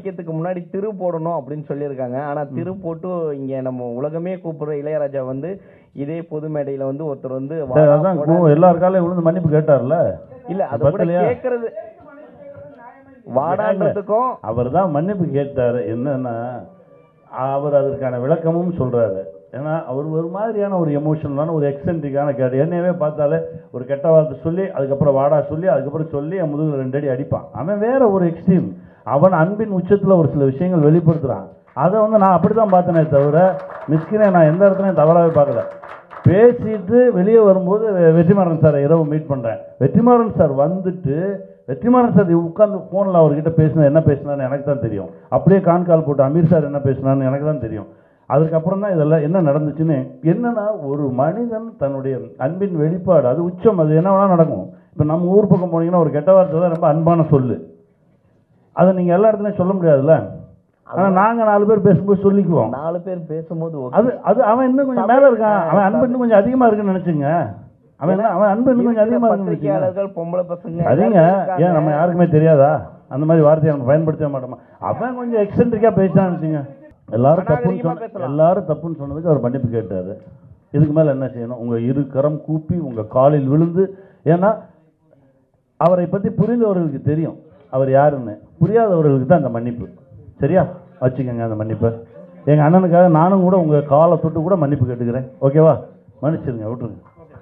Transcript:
வைக்கிறதுக்கு முன்னாடி திரு போடணும் அப்படின்னு சொல்லியிருக்காங்க. ஆனா திரு போட்டு இங்க நம்ம உலகமே கூப்பிடுற இளையராஜா வந்து இதே பொது மேடையில வந்து ஒருத்தர் வந்து எல்லாருக்காலையும் விழுந்து மன்னிப்பு கேட்டார்ல. இல்ல அது கூட கேட்கறது வாடான்றதுக்கும் அவர் தான் மன்னிப்பு கேட்டாரு. என்னன்னா அவர் அதற்கான விளக்கமும் சொல்றாரு. ஏன்னா அவர் ஒரு மாதிரியான ஒரு எமோஷனலான ஒரு எக்ஸென்ட்ரிக்கான கேட்டு என்னையவே பார்த்தாலே ஒரு கெட்ட வார்த்தை சொல்லி அதுக்கப்புறம் வாடா சொல்லி அதுக்கப்புறம் சொல்லி என் முதுகில் 2 அடி அடிப்பான். அவன் வேற ஒரு எக்ஸ்ட்ரீம். அவன் அன்பின் உச்சத்தில் ஒரு சில விஷயங்கள் வெளிப்படுத்துகிறான். அதை வந்து நான் அப்படி தான் பார்த்தேனே தவிர மிஸ்கினே நான் எந்த இடத்துலையும் தவறாகவே பார்க்கல. பேசிட்டு வெளியே வரும்போது வெற்றிமாறன் சாரை இரவு மீட் பண்ணுறேன். வெற்றிமாறன் சார் வந்துட்டு வெற்றிமாறன் சார் உட்காந்து ஃபோனில் அவர்கிட்ட பேசினா என்ன பேசினான்னு எனக்கு தான் தெரியும். அப்படியே கால் போட்டு அமீர் சார் என்ன பேசினான்னு எனக்கு தான் தெரியும். அதுக்கப்புறம் தான் இதெல்லாம் என்ன நடந்துச்சுன்னு. என்னன்னா ஒரு மனிதன் தன்னுடைய அன்பின் வெளிப்பாடு அது உச்சம். அது என்ன வேணால் நடக்கும். இப்போ நம்ம ஊர் பக்கம் போனீங்கன்னா ஒரு கெட்ட வார்த்தை தான் ரொம்ப அன்பான சொல்லு. அதை நீங்கள் எல்லா இடத்துலையும் சொல்ல முடியாதுல்ல. ஆனால் நாங்கள் 4 பேர் பேசும்போது சொல்லிக்குவோம். 4 பேர் பேசும்போது அது அவன் இன்னும் கொஞ்சம் மேலே இருக்கான். அவன் அன்பு இன்னும் கொஞ்சம் அதிகமாக இருக்குன்னு நினச்சிங்க. அவன் அன்பு இன்னும் கொஞ்சம் அதிகமாக பத்திரிகையாளர்கள் பொம்பளை பசங்க சரிங்க. ஏன் நம்ம யாருக்குமே தெரியாதா அந்த மாதிரி வார்த்தையை நம்ம பயன்படுத்த மாட்டோமா? அவன் கொஞ்சம் எக்ஸென்ட்ரிக்காக பேசினான்னு வச்சுங்க. எல்லாரும் தப்புன்னு சொன்னதுக்கு அவர் மன்னிப்பு கேட்டார். இதுக்கு மேலே என்ன செய்யணும்? உங்கள் 2 கரம் கூப்பி உங்கள் காலில் விழுந்து. ஏன்னா அவரை பற்றி புரிந்தவர்களுக்கு தெரியும் அவர் யாருன்னு. புரியாதவர்களுக்கு தான் அந்த மன்னிப்பு. சரியா வச்சுக்கோங்க அந்த மன்னிப்பை. எங்கள் அண்ணனுக்காக நானும் கூட உங்கள் காலை தொட்டு கூட மன்னிப்பு கேட்டுக்கிறேன். ஓகேவா? மன்னிச்சிருங்க, விட்டுருங்க.